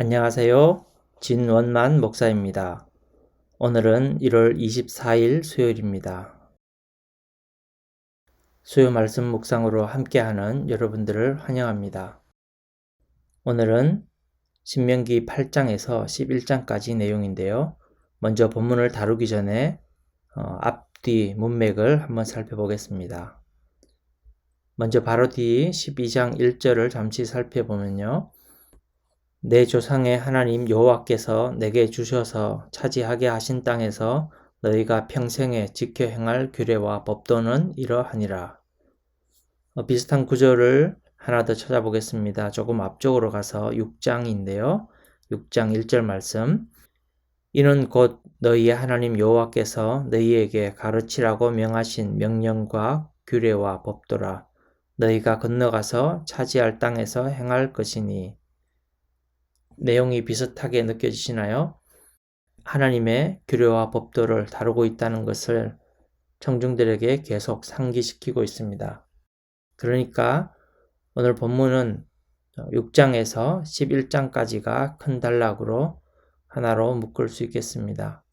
안녕하세요. 진원만 목사입니다. 오늘은 1월 24일 수요일입니다. 수요 말씀 묵상으로 함께하는 여러분들을 환영합니다. 오늘은 신명기 8장에서 11장까지 내용인데요. 먼저 본문을 다루기 전에 앞뒤 문맥을 한번 살펴보겠습니다. 먼저 바로 뒤 12장 1절을 잠시 살펴보면요. 내 조상의 하나님 여호와께서 내게 주셔서 차지하게 하신 땅에서 너희가 평생에 지켜 행할 규례와 법도는 이러하니라. 비슷한 구절을 하나 더 찾아보겠습니다. 조금 앞쪽으로 가서 6장인데요. 6장 1절 말씀. 이는 곧 너희의 하나님 여호와께서 너희에게 가르치라고 명하신 명령과 규례와 법도라. 너희가 건너가서 차지할 땅에서 행할 것이니. 내용이 비슷하게 느껴지시나요? 하나님의 규례와 법도를 다루고 있다는 것을 청중들에게 계속 상기시키고 있습니다. 그러니까 오늘 본문은 6장에서 11장까지가 큰 단락으로 하나로 묶을 수 있겠습니다.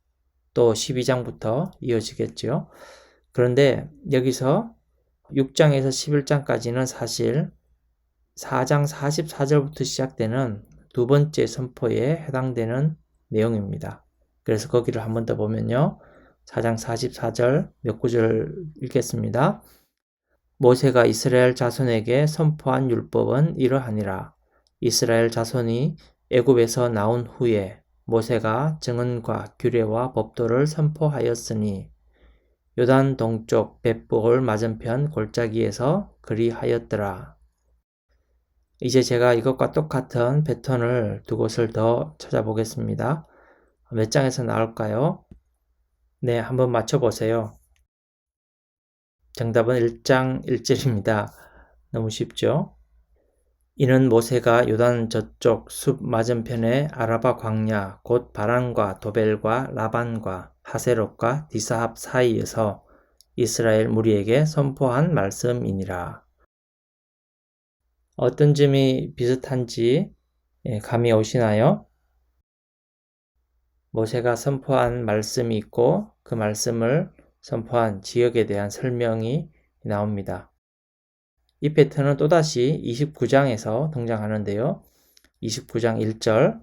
또 12장부터 이어지겠죠. 그런데 여기서 6장에서 11장까지는 사실 4장 44절부터 시작되는 두 번째 선포에 해당되는 내용입니다. 그래서 거기를 한 번 더 보면요. 4장 44절 몇 구절 읽겠습니다. 모세가 이스라엘 자손에게 선포한 율법은 이러하니라. 이스라엘 자손이 애굽에서 나온 후에 모세가 증언과 규례와 법도를 선포하였으니 요단 동쪽 벳볼 맞은편 골짜기에서 그리하였더라. 이제 제가 이것과 똑같은 패턴을 두 곳을 더 찾아보겠습니다. 몇 장에서 나올까요? 네, 한번 맞춰보세요. 정답은 1장 1절입니다. 너무 쉽죠? 이는 모세가 요단 저쪽 숲 맞은편의 아라바 광야 곧 바란과 도벨과 라반과 하세롯과 디사합 사이에서 이스라엘 무리에게 선포한 말씀이니라. 어떤 점이 비슷한지 감이 오시나요? 모세가 선포한 말씀이 있고 그 말씀을 선포한 지역에 대한 설명이 나옵니다. 이 패턴은 또다시 29장에서 등장하는데요. 29장 1절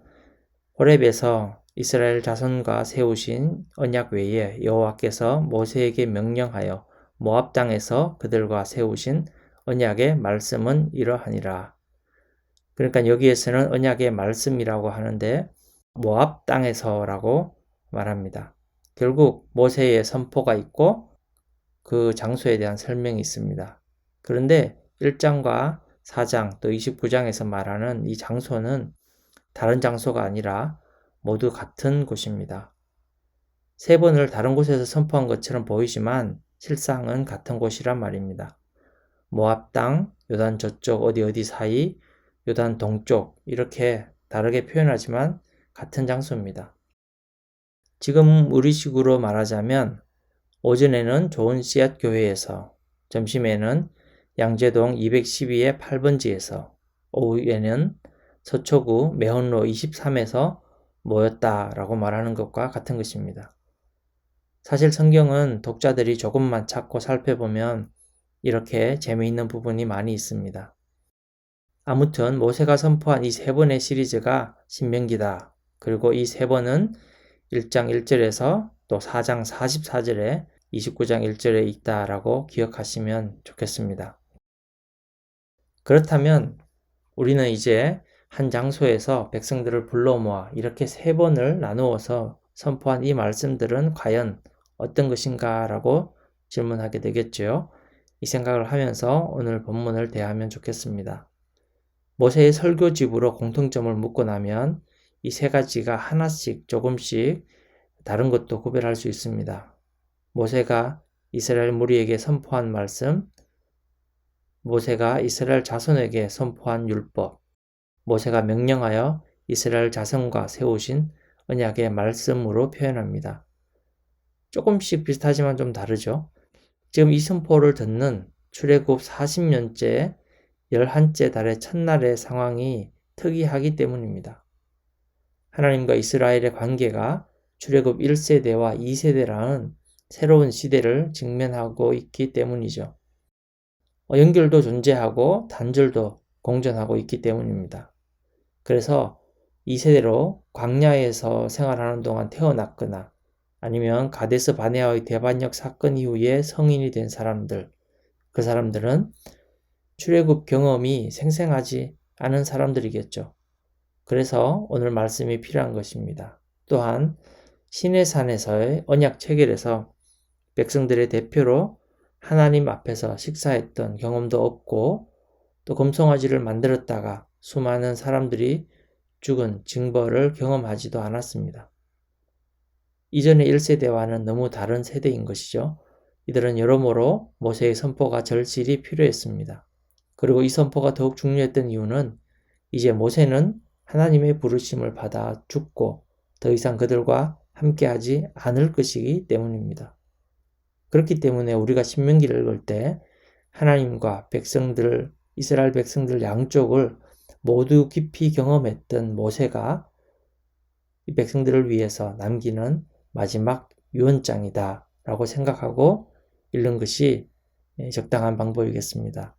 호렙에서 이스라엘 자손과 세우신 언약 외에 여호와께서 모세에게 명령하여 모압 땅에서 그들과 세우신 언약의 말씀은 이러하니라. 그러니까 여기에서는 언약의 말씀이라고 하는데 모압 땅에서라고 말합니다. 결국 모세의 선포가 있고 그 장소에 대한 설명이 있습니다. 그런데 1장과 4장 또 29장에서 말하는 이 장소는 다른 장소가 아니라 모두 같은 곳입니다. 세 번을 다른 곳에서 선포한 것처럼 보이지만 실상은 같은 곳이란 말입니다. 모압 땅, 요단 저쪽 어디 사이, 요단 동쪽 이렇게 다르게 표현하지만 같은 장소입니다. 지금 우리식으로 말하자면 오전에는 좋은 씨앗 교회에서, 점심에는 양재동 212의 8번지에서, 오후에는 서초구 매헌로 23에서 모였다라고 말하는 것과 같은 것입니다. 사실 성경은 독자들이 조금만 찾고 살펴보면 이렇게 재미있는 부분이 많이 있습니다. 아무튼 모세가 선포한 이 세 번의 시리즈가 신명기다. 그리고 이 세 번은 1장 1절에서 또 4장 44절에 29장 1절에 있다라고 기억하시면 좋겠습니다. 그렇다면 우리는 이제 한 장소에서 백성들을 불러 모아 이렇게 세 번을 나누어서 선포한 이 말씀들은 과연 어떤 것인가 라고 질문하게 되겠죠. 이 생각을 하면서 오늘 본문을 대하면 좋겠습니다. 모세의 설교집으로 공통점을 묻고 나면 이 세 가지가 하나씩 조금씩 다른 것도 구별할 수 있습니다. 모세가 이스라엘 무리에게 선포한 말씀, 모세가 이스라엘 자손에게 선포한 율법, 모세가 명령하여 이스라엘 자손과 세우신 언약의 말씀으로 표현합니다. 조금씩 비슷하지만 좀 다르죠. 지금 이 선포를 듣는 출애굽 40년째 11째 달의 첫날의 상황이 특이하기 때문입니다. 하나님과 이스라엘의 관계가 출애굽 1세대와 2세대라는 새로운 시대를 직면하고 있기 때문이죠. 연결도 존재하고 단절도 공존하고 있기 때문입니다. 그래서 2세대로 광야에서 생활하는 동안 태어났거나 아니면 가데스 바네아의 대반역 사건 이후에 성인이 된 사람들, 그 사람들은 출애굽 경험이 생생하지 않은 사람들이겠죠. 그래서 오늘 말씀이 필요한 것입니다. 또한 시내산에서의 언약 체결에서 백성들의 대표로 하나님 앞에서 식사했던 경험도 없고 또 금송아지를 만들었다가 수많은 사람들이 죽은 징벌을 경험하지도 않았습니다. 이전의 1세대와는 너무 다른 세대인 것이죠. 이들은 여러모로 모세의 선포가 절실히 필요했습니다. 그리고 이 선포가 더욱 중요했던 이유는 이제 모세는 하나님의 부르심을 받아 죽고 더 이상 그들과 함께하지 않을 것이기 때문입니다. 그렇기 때문에 우리가 신명기를 읽을 때 하나님과 백성들, 이스라엘 백성들 양쪽을 모두 깊이 경험했던 모세가 이 백성들을 위해서 남기는 마지막 유언장이다 라고 생각하고 읽는 것이 적당한 방법이겠습니다.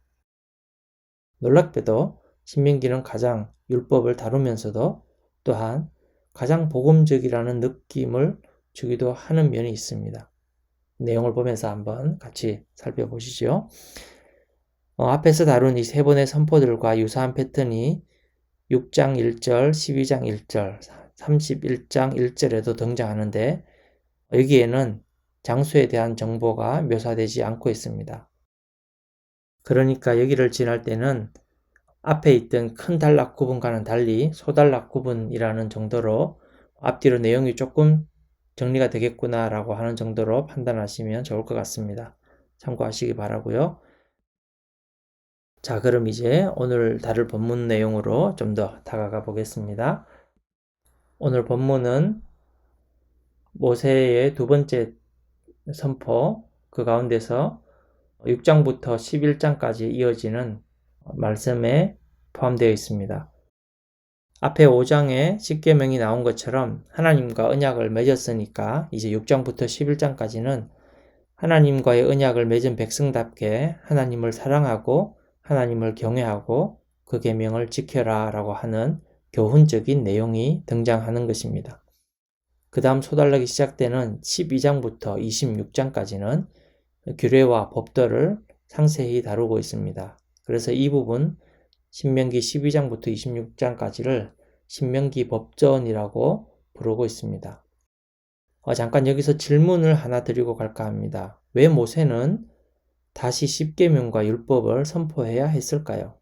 놀랍게도 신명기는 가장 율법을 다루면서도 또한 가장 복음적이라는 느낌을 주기도 하는 면이 있습니다. 내용을 보면서 한번 같이 살펴보시죠. 앞에서 다룬 이 세 번의 선포들과 유사한 패턴이 6장 1절, 12장 1절, 31장 1절에도 등장하는데 여기에는 장소에 대한 정보가 묘사되지 않고 있습니다. 그러니까 여기를 지날 때는 앞에 있던 큰 단락 구분과는 달리 소단락 구분이라는 정도로 앞뒤로 내용이 조금 정리가 되겠구나 라고 하는 정도로 판단하시면 좋을 것 같습니다. 참고하시기 바라고요. 자, 그럼 이제 오늘 다룰 본문 내용으로 좀 더 다가가 보겠습니다. 오늘 본문은 모세의 두 번째 선포, 그 가운데서 6장부터 11장까지 이어지는 말씀에 포함되어 있습니다. 앞에 5장에 십계명이 나온 것처럼 하나님과 언약을 맺었으니까 이제 6장부터 11장까지는 하나님과의 언약을 맺은 백성답게 하나님을 사랑하고 하나님을 경외하고 그 계명을 지켜라 라고 하는 교훈적인 내용이 등장하는 것입니다. 그 다음 소달락이 시작되는 12장부터 26장까지는 규례와 법도를 상세히 다루고 있습니다. 그래서 이 부분 신명기 12장부터 26장까지를 신명기 법전이라고 부르고 있습니다. 잠깐 여기서 질문을 하나 드리고 갈까 합니다. 왜 모세는 다시 십계명과 율법을 선포해야 했을까요?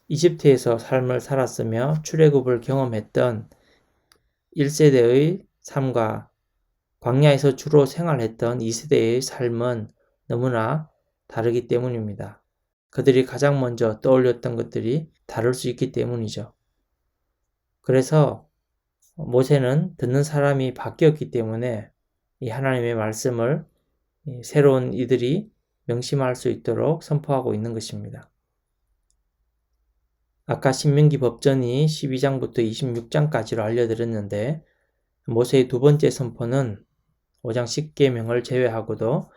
이집트에서 삶을 살았으며 출애굽을 경험했던 1세대의 삶과 광야에서 주로 생활했던 2세대의 삶은 너무나 다르기 때문입니다. 그들이 가장 먼저 떠올렸던 것들이 다를 수 있기 때문이죠. 그래서 모세는 듣는 사람이 바뀌었기 때문에 이 하나님의 말씀을 새로운 이들이 명심할 수 있도록 선포하고 있는 것입니다. 아까 신명기 법전이 12장부터 26장까지로 알려드렸는데 모세의 두 번째 선포는 5장 10계명을 제외하고도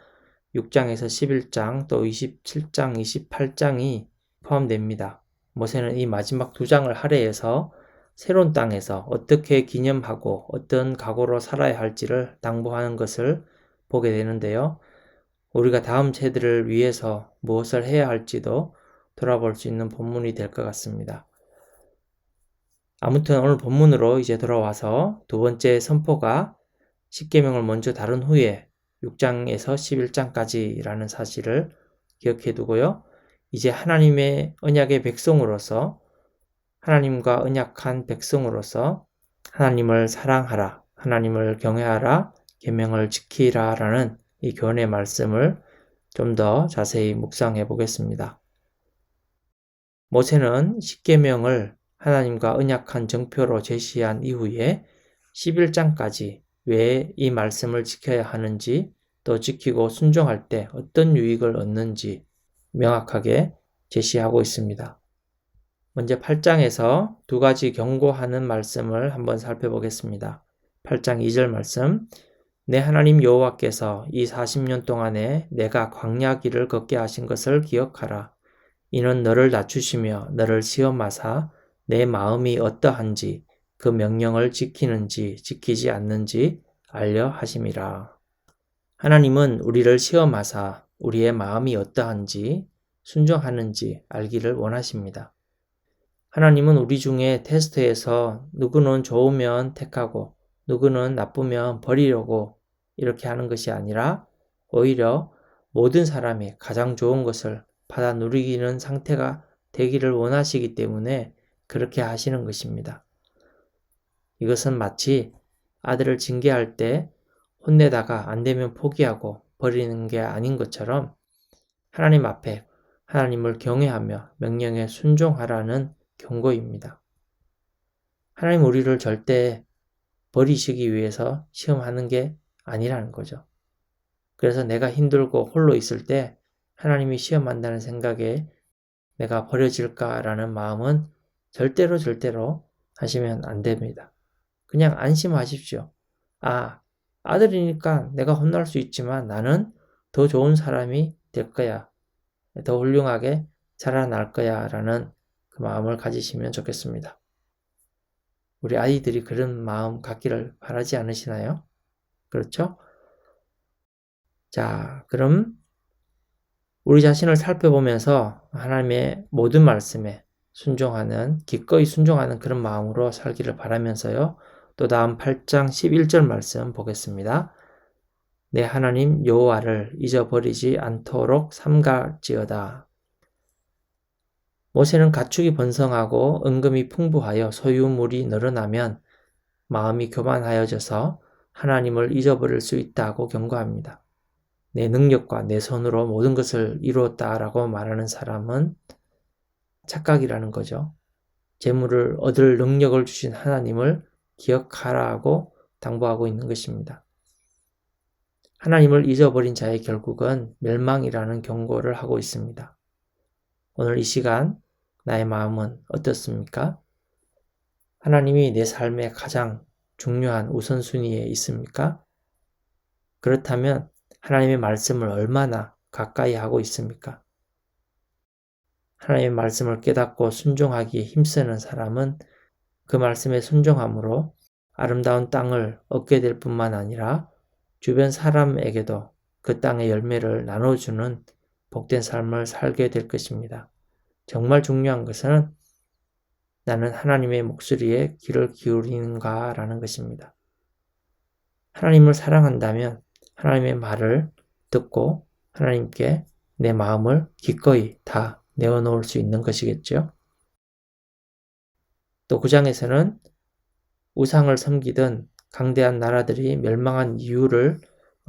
6장에서 11장 또 27장, 28장이 포함됩니다. 모세는 이 마지막 두 장을 할애해서 새로운 땅에서 어떻게 기념하고 어떤 각오로 살아야 할지를 당부하는 것을 보게 되는데요. 우리가 다음 세대를 위해서 무엇을 해야 할지도 돌아볼 수 있는 본문이 될 것 같습니다. 아무튼 오늘 본문으로 이제 돌아와서 두 번째 선포가 십계명을 먼저 다룬 후에 6장에서 11장까지라는 사실을 기억해 두고요. 이제 하나님의 언약의 백성으로서 하나님과 언약한 백성으로서 하나님을 사랑하라, 하나님을 경외하라, 계명을 지키라 라는 이 교훈의 말씀을 좀 더 자세히 묵상해 보겠습니다. 모세는 십계명을 하나님과 언약한 정표로 제시한 이후에 11장까지 왜 이 말씀을 지켜야 하는지 또 지키고 순종할 때 어떤 유익을 얻는지 명확하게 제시하고 있습니다. 먼저 8장에서 두 가지 경고하는 말씀을 한번 살펴보겠습니다. 8장 2절 말씀. 내 하나님 여호와께서 이 40년 동안에 내가 광야 길을 걷게 하신 것을 기억하라. 이는 너를 낮추시며 너를 시험하사 내 마음이 어떠한지 그 명령을 지키는지 지키지 않는지 알려 하심이라. 하나님은 우리를 시험하사 우리의 마음이 어떠한지 순종하는지 알기를 원하십니다. 하나님은 우리 중에 테스트에서 누구는 좋으면 택하고 누구는 나쁘면 버리려고 이렇게 하는 것이 아니라 오히려 모든 사람이 가장 좋은 것을 받아 누리기는 상태가 되기를 원하시기 때문에 그렇게 하시는 것입니다. 이것은 마치 아들을 징계할 때 혼내다가 안 되면 포기하고 버리는 게 아닌 것처럼 하나님 앞에 하나님을 경외하며 명령에 순종하라는 경고입니다. 하나님 우리를 절대 버리시기 위해서 시험하는 게 아니라는 거죠. 그래서 내가 힘들고 홀로 있을 때 하나님이 시험한다는 생각에 내가 버려질까라는 마음은 절대로 하시면 안 됩니다. 그냥 안심하십시오. 아들이니까 내가 혼날 수 있지만 나는 더 좋은 사람이 될 거야. 더 훌륭하게 자라날 거야 라는 그 마음을 가지시면 좋겠습니다. 우리 아이들이 그런 마음 갖기를 바라지 않으시나요? 그렇죠? 자, 그럼 우리 자신을 살펴보면서 하나님의 모든 말씀에 기꺼이 순종하는 그런 마음으로 살기를 바라면서요. 또 다음 8장 11절 말씀 보겠습니다. 내 하나님 여호와를 잊어버리지 않도록 삼갈지어다. 모세는 가축이 번성하고 은금이 풍부하여 소유물이 늘어나면 마음이 교만하여져서 하나님을 잊어버릴 수 있다고 경고합니다. 내 능력과 내 손으로 모든 것을 이루었다라고 말하는 사람은 착각이라는 거죠. 재물을 얻을 능력을 주신 하나님을 기억하라고 당부하고 있는 것입니다. 하나님을 잊어버린 자의 결국은 멸망이라는 경고를 하고 있습니다. 오늘 이 시간 나의 마음은 어떻습니까? 하나님이 내 삶의 가장 중요한 우선순위에 있습니까? 그렇다면 하나님의 말씀을 얼마나 가까이 하고 있습니까? 하나님의 말씀을 깨닫고 순종하기에 힘쓰는 사람은 그 말씀에 순종함으로 아름다운 땅을 얻게 될 뿐만 아니라 주변 사람에게도 그 땅의 열매를 나눠주는 복된 삶을 살게 될 것입니다. 정말 중요한 것은 나는 하나님의 목소리에 귀를 기울이는가라는 것입니다. 하나님을 사랑한다면 하나님의 말을 듣고 하나님께 내 마음을 기꺼이 다 내어놓을 수 있는 것이겠죠. 또 9장에서는 우상을 섬기던 강대한 나라들이 멸망한 이유를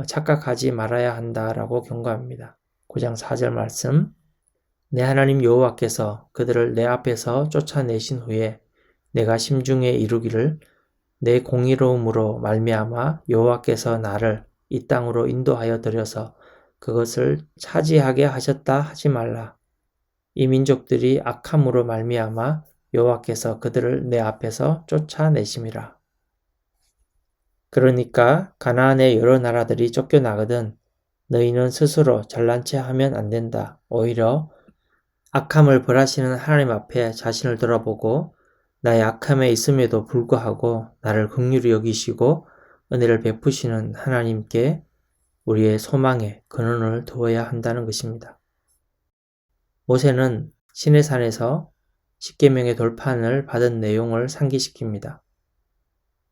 착각하지 말아야 한다라고 경고합니다. 9장 4절 말씀. 내 하나님 여호와께서 그들을 내 앞에서 쫓아내신 후에 내가 심중에 이루기를 내 공의로움으로 말미암아 여호와께서 나를 이 땅으로 인도하여 들여서 그것을 차지하게 하셨다 하지 말라. 이 민족들이 악함으로 말미암아 여호와께서 그들을 내 앞에서 쫓아내심이라. 그러니까 가나안의 여러 나라들이 쫓겨나거든 너희는 스스로 잘난 체 하면 안 된다. 오히려 악함을 벌하시는 하나님 앞에 자신을 돌아보고 나의 악함에 있음에도 불구하고 나를 긍휼히 여기시고 은혜를 베푸시는 하나님께 우리의 소망의 근원을 두어야 한다는 것입니다. 모세는 시내산에서 십계명의 돌판을 받은 내용을 상기시킵니다.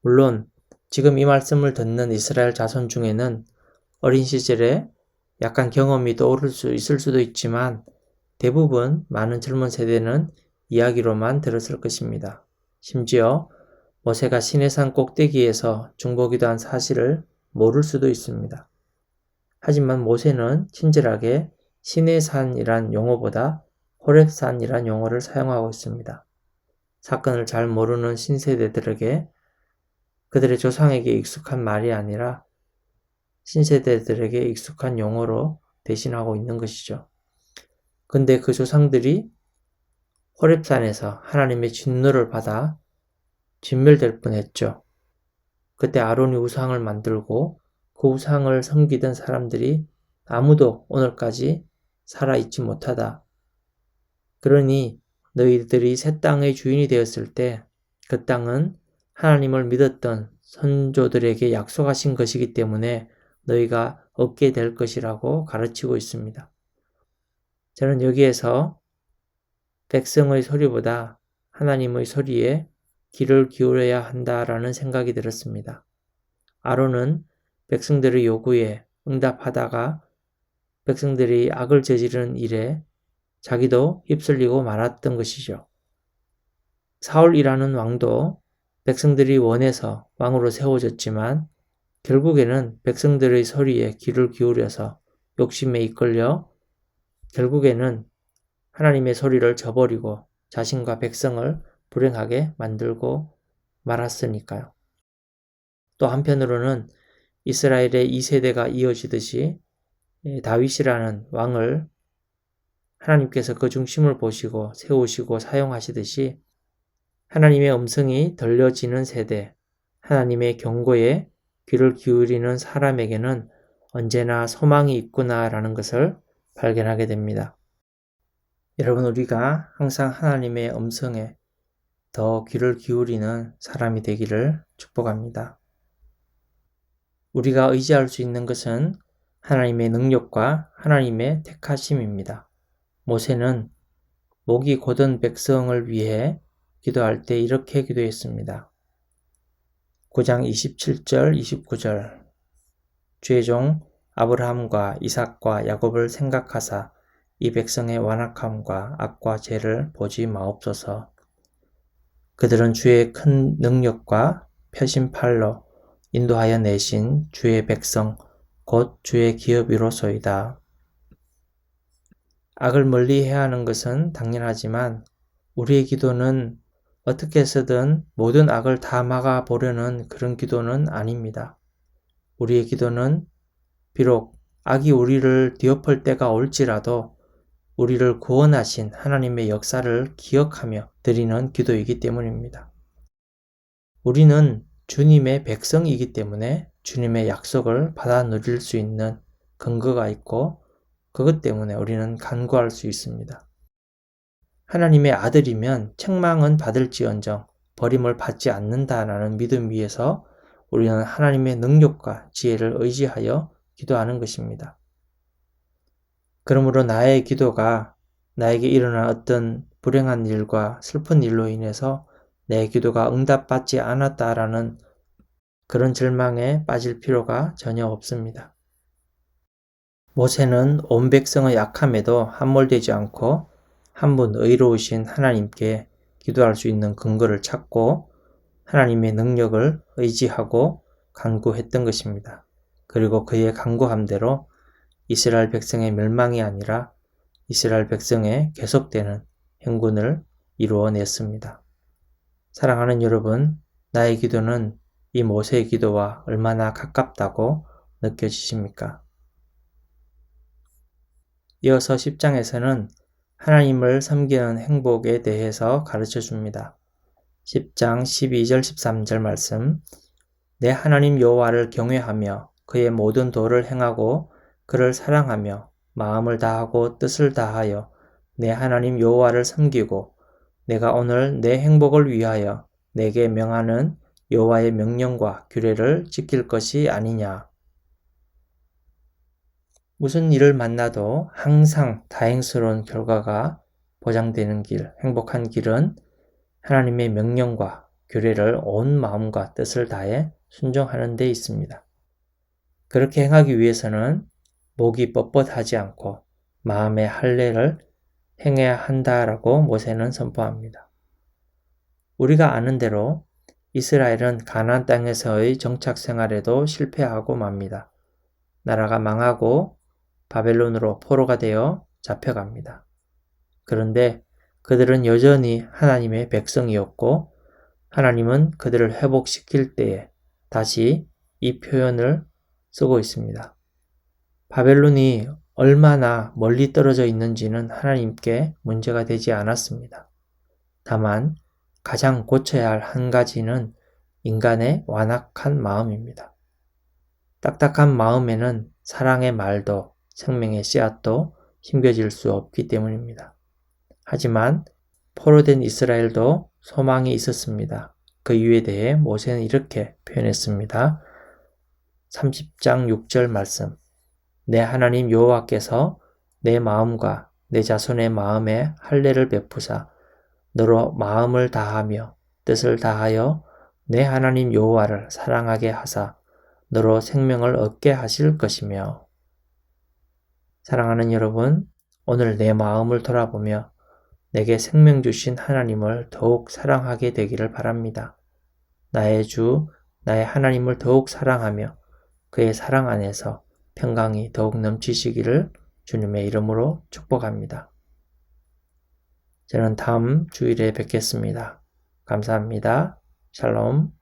물론 지금 이 말씀을 듣는 이스라엘 자손 중에는 어린 시절에 약간 경험이 떠오를 수 있을 수도 있지만 대부분 많은 젊은 세대는 이야기로만 들었을 것입니다. 심지어 모세가 시내산 꼭대기에서 중보기도 한 사실을 모를 수도 있습니다. 하지만 모세는 친절하게 시내산이란 용어보다 호렙산이란 용어를 사용하고 있습니다. 사건을 잘 모르는 신세대들에게 그들의 조상에게 익숙한 말이 아니라 신세대들에게 익숙한 용어로 대신하고 있는 것이죠. 근데 그 조상들이 호렙산에서 하나님의 진노를 받아 진멸될 뻔했죠. 그때 아론이 우상을 만들고 그 우상을 섬기던 사람들이 아무도 오늘까지 살아있지 못하다. 그러니 너희들이 새 땅의 주인이 되었을 때 그 땅은 하나님을 믿었던 선조들에게 약속하신 것이기 때문에 너희가 얻게 될 것이라고 가르치고 있습니다. 저는 여기에서 백성의 소리보다 하나님의 소리에 귀를 기울여야 한다라는 생각이 들었습니다. 아론은 백성들의 요구에 응답하다가 백성들이 악을 저지른 일에 자기도 휩쓸리고 말았던 것이죠. 사울이라는 왕도 백성들이 원해서 왕으로 세워졌지만 결국에는 백성들의 소리에 귀를 기울여서 욕심에 이끌려 결국에는 하나님의 소리를 저버리고 자신과 백성을 불행하게 만들고 말았으니까요. 또 한편으로는 이스라엘의 2세대가 이어지듯이 다윗이라는 왕을 하나님께서 그 중심을 보시고 세우시고 사용하시듯이 하나님의 음성이 들려지는 세대, 하나님의 경고에 귀를 기울이는 사람에게는 언제나 소망이 있구나라는 것을 발견하게 됩니다. 여러분, 우리가 항상 하나님의 음성에 더 귀를 기울이는 사람이 되기를 축복합니다. 우리가 의지할 수 있는 것은 하나님의 능력과 하나님의 택하심입니다. 모세는 목이 곧은 백성을 위해 기도할 때 이렇게 기도했습니다. 9장 27절, 29절 주의 종 아브라함과 이삭과 야곱을 생각하사 이 백성의 완악함과 악과 죄를 보지 마옵소서. 그들은 주의 큰 능력과 펴신 팔로 인도하여 내신 주의 백성 곧 주의 기업이로소이다. 악을 멀리해야 하는 것은 당연하지만 우리의 기도는 어떻게 해서든 모든 악을 다 막아보려는 그런 기도는 아닙니다. 우리의 기도는 비록 악이 우리를 뒤엎을 때가 올지라도 우리를 구원하신 하나님의 역사를 기억하며 드리는 기도이기 때문입니다. 우리는 주님의 백성이기 때문에 주님의 약속을 받아 누릴 수 있는 근거가 있고 그것 때문에 우리는 간구할 수 있습니다. 하나님의 아들이면 책망은 받을지언정 버림을 받지 않는다라는 믿음 위에서 우리는 하나님의 능력과 지혜를 의지하여 기도하는 것입니다. 그러므로 나의 기도가 나에게 일어난 어떤 불행한 일과 슬픈 일로 인해서 내 기도가 응답받지 않았다라는 그런 절망에 빠질 필요가 전혀 없습니다. 모세는 온 백성의 약함에도 함몰되지 않고 한 분 의로우신 하나님께 기도할 수 있는 근거를 찾고 하나님의 능력을 의지하고 간구했던 것입니다. 그리고 그의 간구함대로 이스라엘 백성의 멸망이 아니라 이스라엘 백성의 계속되는 행군을 이루어냈습니다. 사랑하는 여러분, 나의 기도는 이 모세의 기도와 얼마나 가깝다고 느껴지십니까? 이어서 10장에서는 하나님을 섬기는 행복에 대해서 가르쳐 줍니다. 10장 12절 13절 말씀 내 하나님 여호와를 경외하며 그의 모든 도를 행하고 그를 사랑하며 마음을 다하고 뜻을 다하여 내 하나님 여호와를 섬기고 내가 오늘 내 행복을 위하여 내게 명하는 여호와의 명령과 규례를 지킬 것이 아니냐. 무슨 일을 만나도 항상 다행스러운 결과가 보장되는 길, 행복한 길은 하나님의 명령과 규례를 온 마음과 뜻을 다해 순종하는 데 있습니다. 그렇게 행하기 위해서는 목이 뻣뻣하지 않고 마음의 할례를 행해야 한다라고 모세는 선포합니다. 우리가 아는 대로 이스라엘은 가나안 땅에서의 정착 생활에도 실패하고 맙니다. 나라가 망하고 바벨론으로 포로가 되어 잡혀갑니다. 그런데 그들은 여전히 하나님의 백성이었고 하나님은 그들을 회복시킬 때에 다시 이 표현을 쓰고 있습니다. 바벨론이 얼마나 멀리 떨어져 있는지는 하나님께 문제가 되지 않았습니다. 다만 가장 고쳐야 할 한 가지는 인간의 완악한 마음입니다. 딱딱한 마음에는 사랑의 말도 생명의 씨앗도 심겨질 수 없기 때문입니다. 하지만 포로된 이스라엘도 소망이 있었습니다. 그 이유에 대해 모세는 이렇게 표현했습니다. 30장 6절 말씀. 내 하나님 여호와께서 내 마음과 내 자손의 마음에 할례를 베푸사 너로 마음을 다하며 뜻을 다하여 내 하나님 여호와를 사랑하게 하사 너로 생명을 얻게 하실 것이며. 사랑하는 여러분, 오늘 내 마음을 돌아보며 내게 생명 주신 하나님을 더욱 사랑하게 되기를 바랍니다. 나의 주, 나의 하나님을 더욱 사랑하며 그의 사랑 안에서 평강이 더욱 넘치시기를 주님의 이름으로 축복합니다. 저는 다음 주일에 뵙겠습니다. 감사합니다. 샬롬.